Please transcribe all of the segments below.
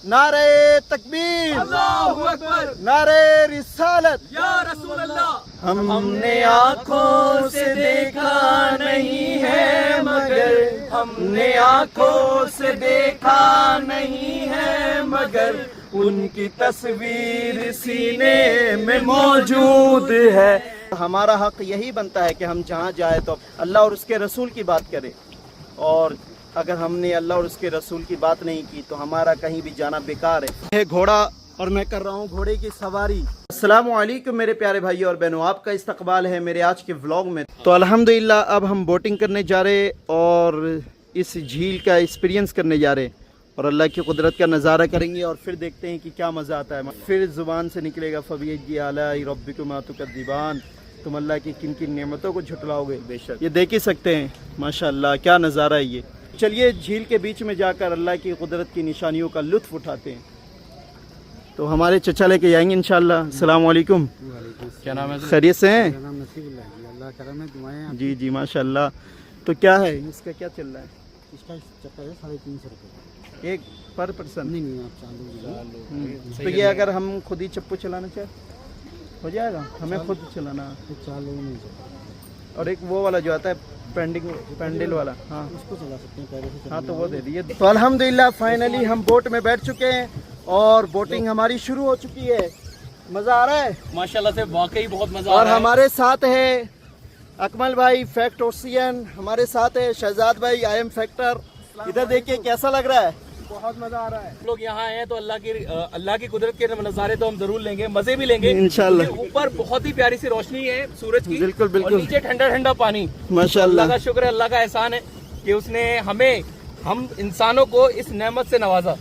नारे तकबीर, अल्लाहु अकबर, नारे रिसालत, या रसूल अल्लाह। हमने आँखों से देखा नहीं है मगर, हमने आँखों से देखा नहीं है मगर, उनकी तस्वीर सीने में मौजूद है। हमारा हक यही बनता है कि हम जहाँ जाए तो अल्लाह और उसके रसूल की बात करें, और अगर हमने अल्लाह और उसके रसूल की बात नहीं की तो हमारा कहीं भी जाना बेकार है। ये घोड़ा और मैं कर रहा हूँ घोड़े की सवारी। अस्सलाम वालेकुम मेरे प्यारे भाइयों और बहनों, आपका इस्तकबाल है मेरे आज के व्लॉग में। तो अल्हम्दुलिल्लाह अब हम बोटिंग करने जा रहे और इस झील का एक्सपीरियंस करने जा रहे और अल्लाह की कुदरत का नज़ारा करेंगे और फिर देखते हैं कि क्या मज़ा आता है। फिर ज़ुबान से निकलेगा फबीय्यि आलाई रब्बिकुमा तुकद्दिबान, तुम अल्लाह की किन किन नेमतों को झुटलाओगे। बेशक ये देख ही सकते हैं माशाअल्लाह क्या नज़ारा है ये। चलिए झील के बीच में जाकर अल्लाह की कुदरत की निशानियों का लुत्फ़ उठाते हैं। तो हमारे चचा लेके जाएंगे इंशाअल्लाह। अस्सलाम वालेकुम, क्या नाम है? खैरियत से हैं? नाम नसीबुल्लाह जी, अल्लाह करम है, दुआएं। जी जी माशाअल्लाह। तो क्या है इसका, क्या चल रहा है? इसका चक्कर है 350 रुपये। एक पर पर्सन? नहीं आप चालू तो ये अगर हम खुद ही चप्पू चलाना चाहे हो जाएगा? हमें खुद चलाना। तो चालू नहीं चलता, और एक वो वाला जो आता है पेंडल वाला, हाँ उसको चला सकते हैं पैरों से। हाँ तो वो दे दिए। तो अल्हम्दुलिल्लाह फाइनली हम बोट में बैठ चुके हैं और बोटिंग हमारी शुरू हो चुकी है। मज़ा आ रहा है माशाल्लाह से, वाकई बहुत मजा आ और रहा है। हमारे साथ है अकमल भाई फैक्ट ओशियन, हमारे साथ है शहजाद भाई आई एम फैक्टर। इधर देखिए कैसा लग रहा है, बहुत मजा आ रहा है। लोग यहाँ आए हैं तो अल्लाह की कुदरत के नज़ारे तो हम जरूर लेंगे, मजे भी लेंगे इंशाल्लाह। क्योंकि ऊपर बहुत ही प्यारी सी रोशनी है सूरज की, बिल्कुल, बिल्कुल। और नीचे ठंडा ठंडा पानी। माशाल्लाह। अल्लाह का शुक्र है, अल्लाह का एहसान है कि उसने हम इंसानों को इस नेमत से नवाजा।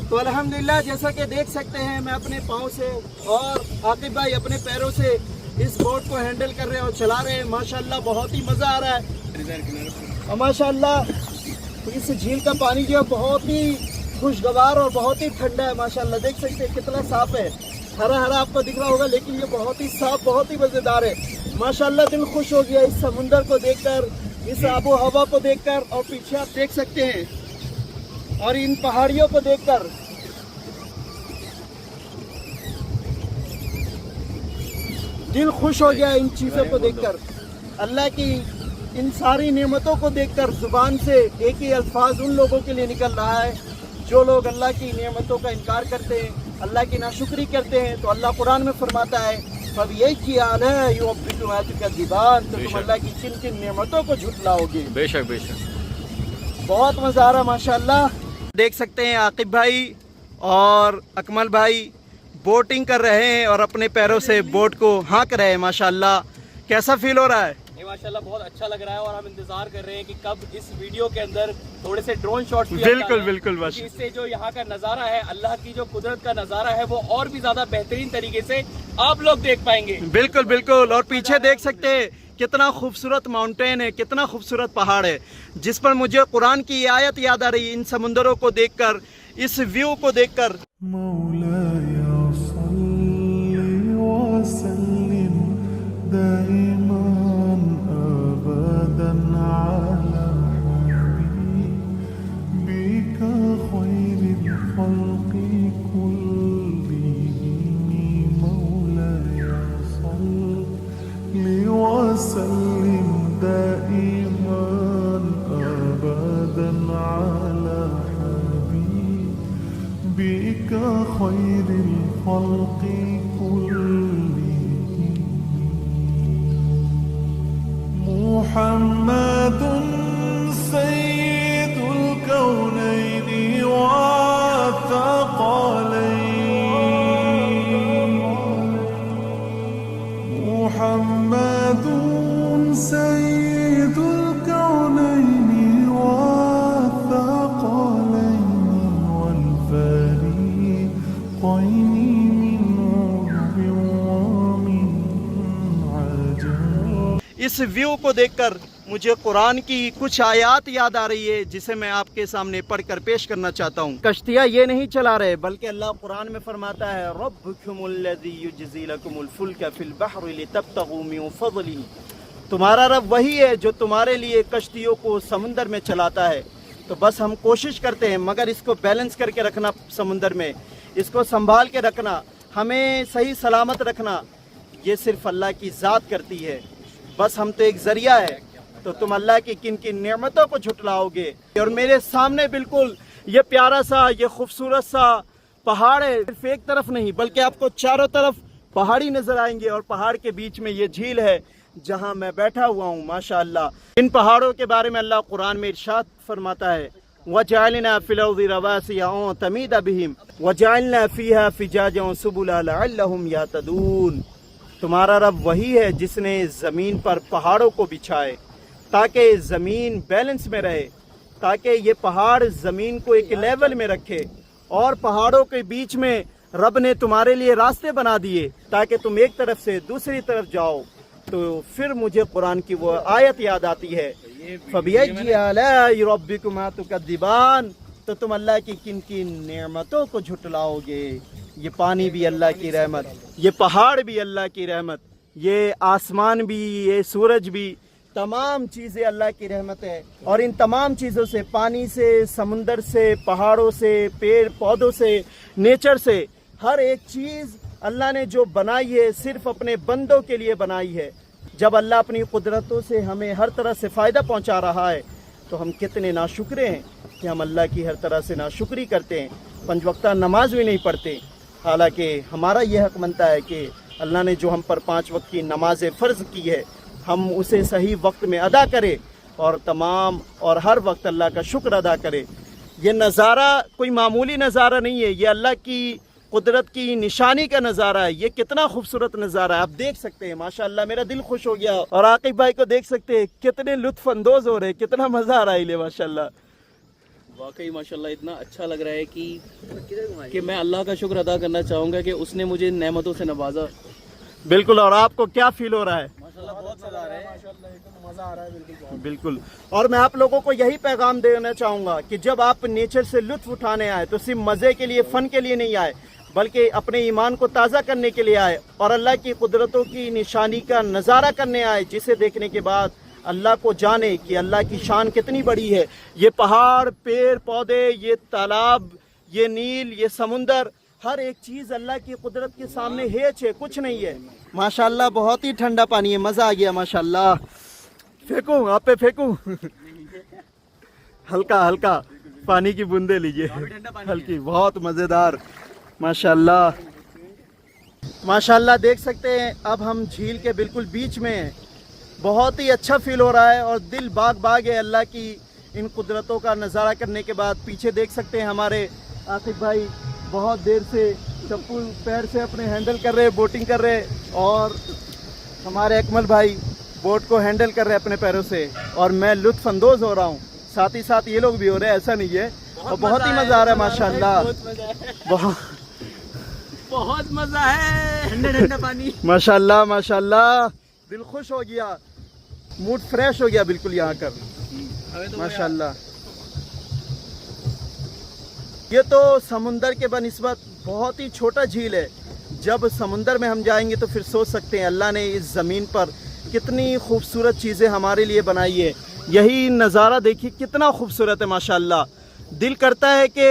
तो अल्हम्दुलिल्लाह जैसा कि देख सकते हैं मैं अपने पाँव से और आकिब भाई अपने पैरों से इस बोट को हैंडल कर रहे हैं और चला रहे हैं। माशाल्लाह बहुत ही मज़ा आ रहा है और माशाल्लाह इस झील का पानी जो है बहुत ही खुशगवार और बहुत ही ठंडा है। माशाल्लाह देख सकते हैं कितना साफ है, हरा हरा आपको दिख रहा होगा लेकिन ये बहुत ही साफ, बहुत ही मज़ेदार है। माशाल्लाह दिल खुश हो गया इस समुंदर को देखकर, इस आबो हवा को देखकर, और पीछे आप देख सकते हैं और इन पहाड़ियों को देखकर। दिल खुश हो गया इन चीज़ों को देखकर, अल्लाह की इन सारी नेमतों को देखकर। ज़ुबान से एक ही अल्फाज उन लोगों के लिए निकल रहा है जो लोग अल्लाह की नेमतों का इनकार करते हैं, अल्लाह की नाशुक्री करते हैं। तो अल्लाह कुरान में फरमाता है फबीय्यि आलाई रब्बिकुमा तुकद्दिबान, तो तुम अल्लाह की किन किन नेमतों को झुटलाओगे। बेशक बेशक बहुत मज़ा आ रहा माशाल्लाह। देख सकते हैं आकिब भाई और अकमल भाई बोटिंग कर रहे हैं और अपने पैरों से बोट को हाँक रहे हैं। माशाल्लाह कैसा फील हो रहा है? माशाल्लाह बहुत अच्छा लग रहा है और हम इंतजार कर रहे हैं कि कब इस वीडियो के अंदर थोड़े से ड्रोन शॉट्स भी बिल्कुल बिल्कुल बस इससे जो यहाँ का नज़ारा है, अल्लाह की जो कुदरत का नज़ारा है, वो और भी ज्यादा बेहतरीन तरीके से आप लोग देख पाएंगे। बिल्कुल बिल्कुल। और पीछे देख सकते हैं कितना खूबसूरत माउंटेन है, कितना खूबसूरत पहाड़ है, जिस पर मुझे कुरान की आयत याद आ रही है इन समुंदरों को देखकर, इस व्यू को देखकर। محمد سيد الكونين والثقلين، محمد سيد الكونين والثقلين والفريقين من عرب ومن عجم। इस व्यू को देखकर मुझे कुरान की कुछ आयत याद आ रही है जिसे मैं आपके सामने पढ़कर पेश करना चाहता हूँ। कश्तियाँ ये नहीं चला रहे बल्कि अल्लाह कुरान में फरमाता है रब्बुकुमुल्लज़ी युज्ज़ी लकुमुल फुल्का फिल बहरि लितब्तगू मिन फ़ज़लिही, तुम्हारा रब वही है जो तुम्हारे लिए कश्तियों को समुंदर में चलाता है तो बस हम कोशिश करते हैं, मगर इसको बैलेंस करके रखना समुंदर में, इसको संभाल के रखना, हमें सही सलामत रखना, ये सिर्फ अल्लाह की ज़ात करती है। बस हम तो एक ज़रिया है। तो तुम अल्लाह की किन किन नेमतों को झुटलाओगे। और मेरे सामने बिल्कुल ये प्यारा सा, ये खूबसूरत सा पहाड़ है, सिर्फ एक तरफ नहीं बल्कि आपको चारों तरफ पहाड़ी नजर आएंगे, और पहाड़ के बीच में ये झील है जहां मैं बैठा हुआ हूं। माशाअल्लाह इन पहाड़ों के बारे में अल्लाह कुरान में इरशाद फरमाता है, वजअलना फिल अर्दि रवासिया व तमीदा बिहिम वजअलना फीहा फिजाजा व सुबुला लअल्लहुम यहतदून। तुम्हारा रब वही है जिसने ज़मीन पर पहाड़ों को बिछाए ताकि ज़मीन बैलेंस में रहे, ताकि ये पहाड़ ज़मीन को एक लेवल में रखे, और पहाड़ों के बीच में रब ने तुम्हारे लिए रास्ते बना दिए ताकि तुम एक तरफ से दूसरी तरफ जाओ। तो फिर मुझे कुरान की वो आयत याद आती है, फबिअय्यि आलाइ रब्बिकुमा तुकद्दिबान। तो तुम अल्लाह की किन किन नेमतों को झुटलाओगे। ये पानी भी अल्लाह की रहमत, ये पहाड़ भी अल्लाह की रहमत, ये आसमान भी, ये सूरज भी, तमाम चीज़ें अल्लाह की रहमत है। और इन तमाम चीज़ों से, पानी से, समुंदर से, पहाड़ों से, पेड़ पौधों से, नेचर से, हर एक चीज़ अल्लाह ने जो बनाई है सिर्फ अपने बंदों के लिए बनाई है। जब अल्लाह अपनी कुदरतों से हमें हर तरह से फ़ायदा पहुंचा रहा है तो हम कितने नाशुक्रे हैं कि हम अल्लाह की हर तरह से नाशुक्री करते हैं, 5 वक्ता नमाज भी नहीं पढ़ते। हालांकि हमारा ये हक बनता है कि अल्लाह ने जो हम पर 5 वक्त की नमाज फ़र्ज़ की है हम उसे सही वक्त में अदा करें, और तमाम और हर वक्त अल्लाह का शुक्र अदा करें। ये नज़ारा कोई मामूली नज़ारा नहीं है, ये अल्लाह की कुदरत की निशानी का नज़ारा है। ये कितना खूबसूरत नज़ारा है, आप देख सकते हैं। माशाअल्लाह मेरा दिल खुश हो गया, और आकिब भाई को देख सकते हैं कितने लुत्फ़ अंदोज़ हो रहे हैं, कितना मज़ा आ रहा है। माशाअल्लाह वाकई माशाल्लाह इतना अच्छा लग रहा है कि मैं अल्लाह का शुक्र अदा करना चाहूँगा कि उसने मुझे नेमतों से नवाजा। बिल्कुल। और आपको क्या फील हो रहा है? माशाल्लाह बहुत मज़ा आ रहा है, माशाल्लाह एकदम मज़ा आ रहा है बिल्कुल। बिल्कुल। और मैं आप लोगों को यही पैगाम देना चाहूँगा कि जब आप नेचर से लुत्फ़ उठाने आए तो सिर्फ मज़े के लिए, फ़न के लिए नहीं आए, बल्कि अपने ईमान को ताज़ा करने के लिए आए, और अल्लाह की कुदरतों की निशानी का नज़ारा करने आए, जिसे देखने के बाद अल्लाह को जाने कि अल्लाह की शान कितनी बड़ी है। ये पहाड़, पेड़ पौधे, ये तालाब, ये नील, ये समुंदर, हर एक चीज़ अल्लाह की कुदरत के सामने हेच है, कुछ नहीं है। माशाल्लाह बहुत ही ठंडा पानी है, मज़ा आ गया। माशाल्लाह फेंकूं आप पे, फेंकूं हल्का हल्का पानी की बूंदे लीजिए, हल्की, बहुत मज़ेदार। माशाल्लाह माशाल्लाह देख सकते हैं अब हम झील के बिल्कुल बीच में हैं। बहुत ही अच्छा फील हो रहा है और दिल बाग बाग है अल्लाह की इन कुदरतों का नज़ारा करने के बाद। पीछे देख सकते हैं हमारे आसिफ भाई बहुत देर से चप्पल पैर से अपने हैंडल कर रहे, बोटिंग कर रहे, और हमारे अकमल भाई बोट को हैंडल कर रहे अपने पैरों से, और मैं लुत्फ़ अंदोज़ हो रहा हूँ, साथ ही साथ ये लोग भी हो रहे हैं, ऐसा नहीं है। और बहुत ही मज़ा आ रहा है माशाल्लाह, बहुत मज़ा है। ठंडा ठंडा पानी, माशाल्लाह माशाल्लाह, दिल खुश हो गया, मूड फ्रेश हो गया बिल्कुल यहाँ कर। माशाल्लाह ये तो समुंदर के बनिस्बत बहुत ही छोटा झील है। जब समुंदर में हम जाएंगे तो फिर सोच सकते हैं अल्लाह ने इस ज़मीन पर कितनी खूबसूरत चीज़ें हमारे लिए बनाई है। यही नज़ारा देखिए कितना खूबसूरत है माशाल्लाह। दिल करता है कि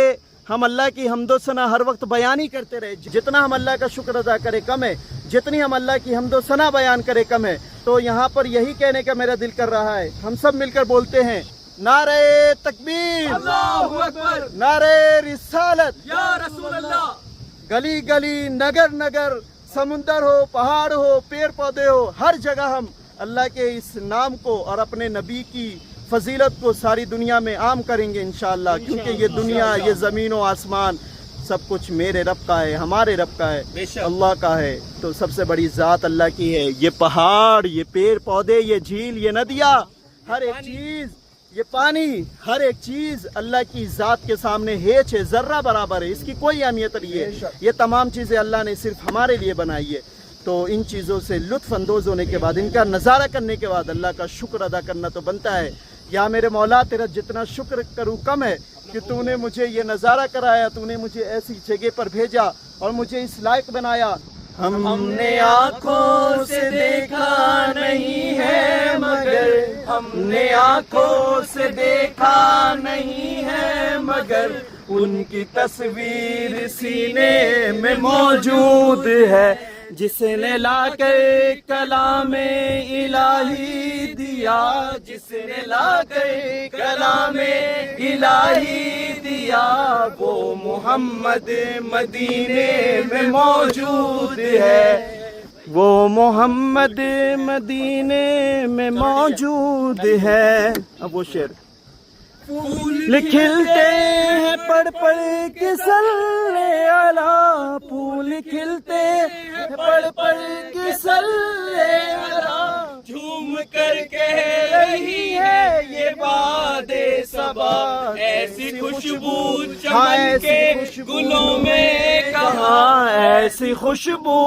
हम अल्लाह की हम्दो सना हर वक्त बयान ही करते रहे। जितना हम अल्लाह का शुक्र अदा करें कम है, जितनी हम अल्लाह की हम्दो सना बयान करें कम है। तो यहाँ पर यही कहने का मेरा दिल कर रहा है, हम सब मिलकर बोलते हैं नारे तकबीर, अल्लाहु अकबर, नारे रिसालत, या रसूल अल्लाह। गली गली, नगर नगर, समुंदर हो, पहाड़ हो, पेड़ पौधे हो, हर जगह हम अल्लाह के इस नाम को और अपने नबी की फजीलत को सारी दुनिया में आम करेंगे इंशाअल्लाह। क्योंकि ये दुनिया, ये ज़मीन और आसमान सब कुछ मेरे रब का है, हमारे रब का है, अल्लाह का है। तो सबसे बड़ी ज़ात अल्लाह की है। ये पहाड़, ये पेड़ पौधे, ये झील, ये नदियाँ, हर एक चीज़, ये पानी, हर एक चीज़ अल्लाह की ज़ात के सामने हेच है, ज़र्रा बराबर है, इसकी कोई अहमियत नहीं है। ये तमाम चीज़ें अल्लाह ने सिर्फ हमारे लिए बनाई है। तो इन चीज़ों से लुत्फ़ अंदोज़ होने के बाद, इनका नज़ारा करने के बाद अल्लाह का शुक्र अदा करना तो बनता है। या मेरे मौला तेरा जितना शुक्र करूँ कम है कि तूने मुझे ये नज़ारा कराया, तूने मुझे ऐसी जगह पर भेजा और मुझे इस लायक बनाया। हमने आँखों से देखा नहीं है मगर ہم نے آنکھوں سے دیکھا نہیں ہے مگر ان کی تصویر سینے میں موجود ہے. جس نے لا کر کلام الہی دیا, جس نے لا کر کلام الہی دیا, وہ محمد مدینے میں موجود ہے. وہ محمد مدینے میں موجود ہے. اب وہ شعر پھول کھلتے ہیں پڑھ پڑھ کے صلی علی, پھول کھلتے ہیں پڑھ پڑھ کے صلی علی, جھوم کر کہہ رہی ہے یہ باد صبا, ایسی خوشبو چمن کے گلوں میں کہاں, ایسی خوشبو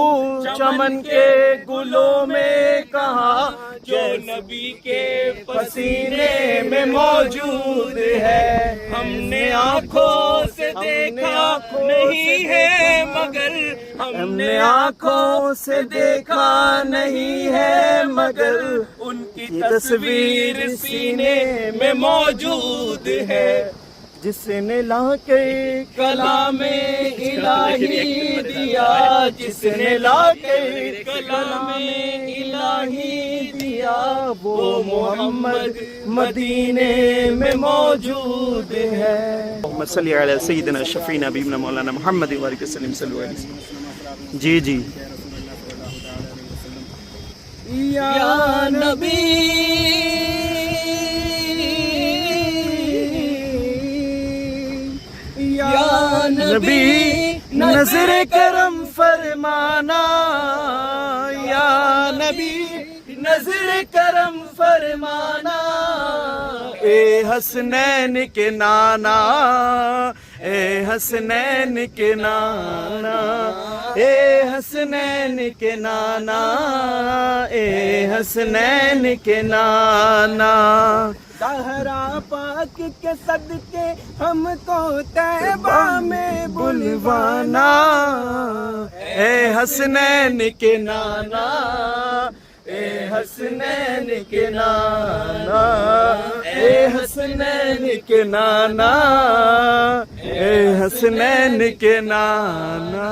چمن کے گلوں میں کہاں, جو نبی کے پسینے میں موجود ہے. ہم نے آنکھوں سے دیکھا نہیں ہے مگر, ہم نے آنکھوں سے دیکھا نہیں ہے مگر ان کی تصویر سینے میں موجود ہے. جس نے لا کے کلام الہی دیا, جس نے لا کے کلام الہی دیا, وہ محمد مدینے میں موجود ہے. محمد صلی علی سیدنا شفیعنا حبیبنا مولانا محمد وآلہ وسلم صلی اللہ علیہ وسلم. جی جی یا نبی یا نبی نظر کرم فرمانا, یا نبی نظر کرم فرمانا, اے حسنین کے نانا, اے حسنین کے نانا, اے حسنین کے نانا, اے حسنین کے نانا. زہرا پاک کے صدقے ہم کو طیبہ میں بلوانا, اے حسنین کے نانا, اے حسنین کے نانا, اے حسنین کے نانا, اے حسنین کے نانا.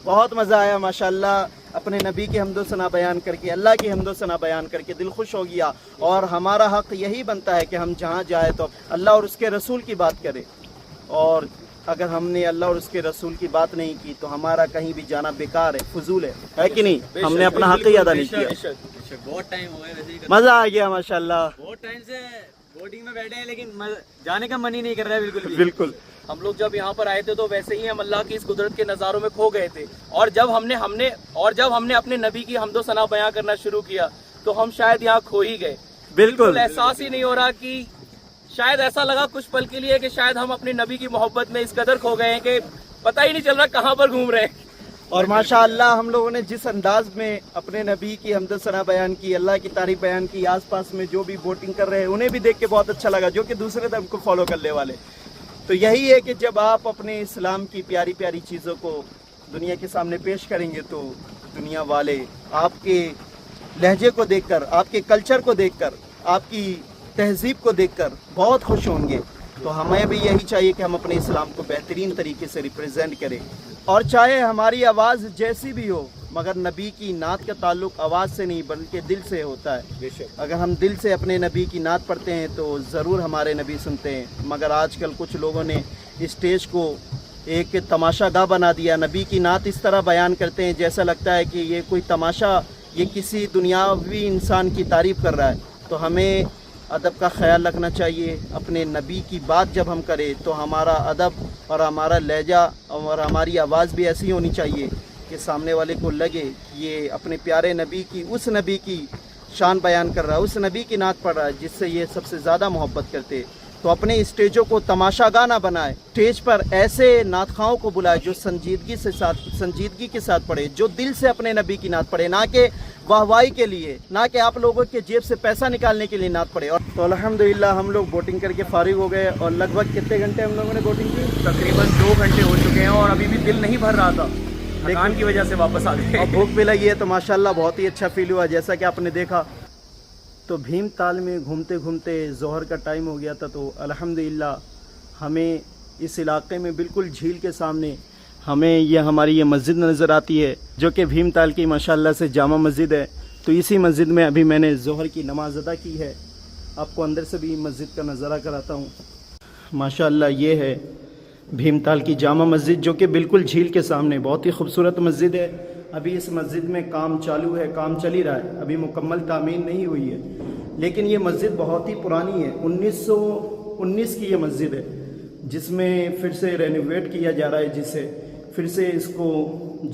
بہت مزہ آیا ماشاءاللہ اپنے نبی کی حمد و ثنا بیان کر کے, اللہ کی حمد و ثنا بیان کر کے دل خوش ہو گیا. اور ہمارا حق یہی بنتا ہے کہ ہم جہاں جائیں تو اللہ اور اس کے رسول کی بات کریں, اور اگر ہم نے اللہ اور اس کے رسول کی بات نہیں کی تو ہمارا کہیں بھی جانا بیکار ہے, فضول ہے کہ نہیں؟ ہم نے اپنا حق ہی ادا نہیں کیا. بہت ٹائم ہو گیا, مزہ آ گیا ماشاءاللہ. بہت ٹائم سے بوٹنگ میں بیٹھے ہیں لیکن جانے کا من ہی نہیں کر رہا ہے بالکل. بالکل. ہم لوگ جب یہاں پر آئے تھے تو ویسے ہی ہم اللہ کی اس قدرت کے نظاروں میں کھو گئے تھے, اور جب ہم نے اپنے نبی کی حمد و ثنا بیان کرنا شروع کیا تو ہم شاید یہاں کھو ہی گئے. بالکل احساس ہی نہیں ہو رہا, کہ شاید ایسا لگا کچھ پل کے لیے کہ شاید ہم اپنے نبی کی محبت میں اس قدر کھو گئے ہیں کہ پتہ ہی نہیں چل رہا کہاں پر گھوم رہے ہیں. اور ماشاءاللہ ہم لوگوں نے جس انداز میں اپنے نبی کی حمد و ثنا بیان کی, اللہ کی تعریف بیان کی, آس پاس میں جو بھی بوٹنگ کر رہے ہیں انہیں بھی دیکھ کے بہت اچھا لگا, جو کہ دوسرے دھرم کو فالو کرنے والے. تو یہی ہے کہ جب آپ اپنے اسلام کی پیاری پیاری چیزوں کو دنیا کے سامنے پیش کریں گے تو دنیا والے آپ کے لہجے کو دیکھ کر, آپ کے کلچر کو دیکھ کر, آپ کی تہذیب کو دیکھ کر بہت خوش ہوں گے. تو ہمیں بھی یہی چاہیے کہ ہم اپنے اسلام کو بہترین طریقے سے ریپرزینٹ کریں, اور چاہے ہماری آواز جیسی بھی ہو مگر نبی کی نعت کا تعلق آواز سے نہیں بلکہ دل سے ہوتا ہے. اگر ہم دل سے اپنے نبی کی نعت پڑھتے ہیں تو ضرور ہمارے نبی سنتے ہیں. مگر آج کل کچھ لوگوں نے اسٹیج کو ایک تماشا گاہ بنا دیا, نبی کی نعت اس طرح بیان کرتے ہیں جیسا لگتا ہے کہ یہ کوئی تماشا, یہ کسی دنیاوی انسان کی تعریف کر رہا ہے. تو ہمیں ادب کا خیال رکھنا چاہیے. اپنے نبی کی بات جب ہم کریں تو ہمارا ادب اور ہمارا لہجہ اور ہماری آواز بھی ایسی ہونی چاہیے کہ سامنے والے کو لگے یہ اپنے پیارے نبی کی, اس نبی کی شان بیان کر رہا ہے, اس نبی کی نعت پڑھ رہا ہے جس سے یہ سب سے زیادہ محبت کرتے. تو اپنے اسٹیجوں کو تماشا گاہ نہ بنائے, اسٹیج پر ایسے نعت خواہوں کو بلائے جو سنجیدگی کے ساتھ پڑھے, جو دل سے اپنے نبی کی نعت پڑھے, نہ کہ واہوائی کے لیے, نہ کہ آپ لوگوں کے جیب سے پیسہ نکالنے کے لیے نعت پڑھے. اور تو الحمدللہ ہم لوگ بوٹنگ کر کے فارغ ہو گئے. اور لگ بھگ کتنے گھنٹے ہم لوگوں نے بوٹنگ کی؟ تقریباً 2 گھنٹے ہو چکے ہیں اور ابھی بھی دل نہیں بھر رہا تھا, تھکان کی وجہ سے واپس آ گئے. اور بھوک بھی لگی ہے تو ماشاءاللہ بہت ہی اچھا فیل ہوا. جیسا کہ آپ نے دیکھا تو بھیم تال میں گھومتے گھومتے ظہر کا ٹائم ہو گیا تھا، تو الحمدللہ ہمیں اس علاقے میں بالکل جھیل کے سامنے ہمیں ہماری یہ مسجد نظر آتی ہے، جو کہ بھیم تال کی ماشاءاللہ سے جامع مسجد ہے۔ تو اسی مسجد میں ابھی میں نے ظہر کی نماز ادا کی ہے، آپ کو اندر سے بھی مسجد کا نظارہ کراتا ہوں۔ ماشاءاللہ یہ ہے بھیم تال کی جامع مسجد، جو کہ بالکل جھیل کے سامنے، بہت ہی خوبصورت مسجد ہے۔ ابھی اس مسجد میں کام چالو ہے، کام چل ہی رہا ہے، ابھی مکمل تعمیر نہیں ہوئی ہے، لیکن یہ مسجد بہت ہی پرانی ہے، 1919 کی یہ مسجد ہے، جس میں پھر سے رینوویٹ کیا جا رہا ہے، جسے پھر سے اس کو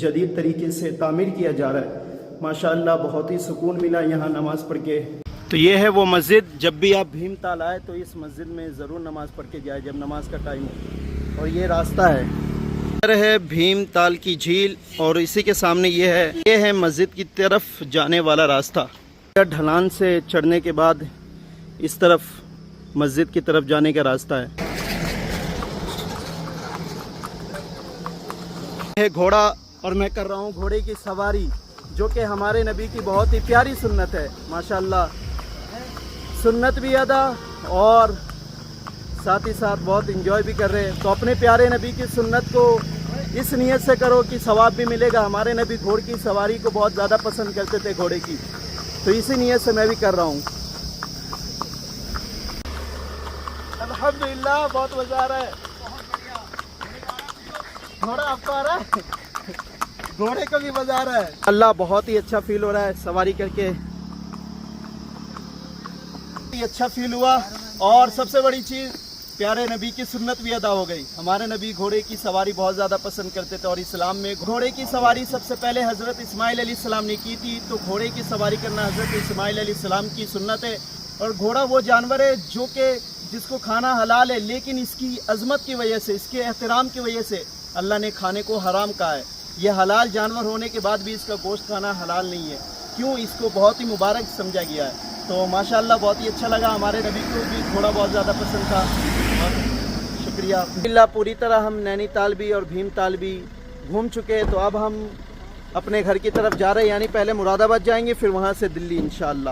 جدید طریقے سے تعمیر کیا جا رہا ہے۔ ماشاءاللہ بہت ہی سکون ملا یہاں نماز پڑھ کے۔ تو یہ ہے وہ مسجد، جب بھی آپ بھیم تال آئے تو اس مسجد میں ضرور نماز پڑھ کے جائے جب نماز کا ٹائم ہو۔ اور یہ راستہ ہے، ادھر ہے بھیم تال کی جھیل، اور اسی کے سامنے یہ ہے مسجد کی طرف جانے والا راستہ۔ ڈھلان سے چڑھنے کے بعد اس طرف مسجد کی طرف جانے کا راستہ ہے۔ گھوڑا، اور میں کر رہا ہوں گھوڑے کی سواری، جو کہ ہمارے نبی کی بہت ہی پیاری سنت ہے۔ ماشاءاللہ سنت بھی ادا اور ساتھ ہی ساتھ بہت انجوائے بھی کر رہے ہیں۔ تو اپنے پیارے نبی کی سنت کو اس نیت سے کرو کہ ثواب بھی ملے گا۔ ہمارے نبی گھوڑے کی سواری کو بہت زیادہ پسند کرتے تھے، گھوڑے کی، تو اسی نیت سے میں بھی کر رہا ہوں۔ الحمدللہ بہت مزہ آ رہا ہے۔ گھوڑا آپ کو آ رہا ہے؟ گھوڑے کو بھی مزہ آ رہا ہے۔ اللہ بہت ہی اچھا فیل ہو رہا ہے سواری کر کے، اچھا فیل ہوا۔ اور سب سے بڑی چیز، پیارے نبی کی سنت بھی ادا ہو گئی۔ ہمارے نبی گھوڑے کی سواری بہت زیادہ پسند کرتے تھے، اور اسلام میں گھوڑے کی سواری سب سے پہلے حضرت اسماعیل علیہ السلام نے کی تھی۔ تو گھوڑے کی سواری کرنا حضرت اسماعیل علیہ السلام کی سنت ہے۔ اور گھوڑا وہ جانور ہے جو کہ جس کو کھانا حلال ہے، لیکن اس کی عظمت کی وجہ سے، اس کے احترام کی وجہ سے اللہ نے کھانے کو حرام کہا ہے۔ یہ حلال جانور ہونے کے بعد بھی اس کا گوشت کھانا حلال نہیں ہے، کیوں؟ اس کو بہت ہی مبارک سمجھا گیا ہے۔ تو ماشاءاللہ بہت ہی اچھا لگا، ہمارے نبی کو بھی گھوڑا بہت زیادہ پسند تھا۔ شکریہ اللہ۔ پوری طرح ہم نینی تال بھی اور بھیم تال بھی گھوم چکے، تو اب ہم اپنے گھر کی طرف جا رہے ہیں، یعنی پہلے مراد آباد جائیں گے، پھر وہاں سے دلی انشاءاللہ۔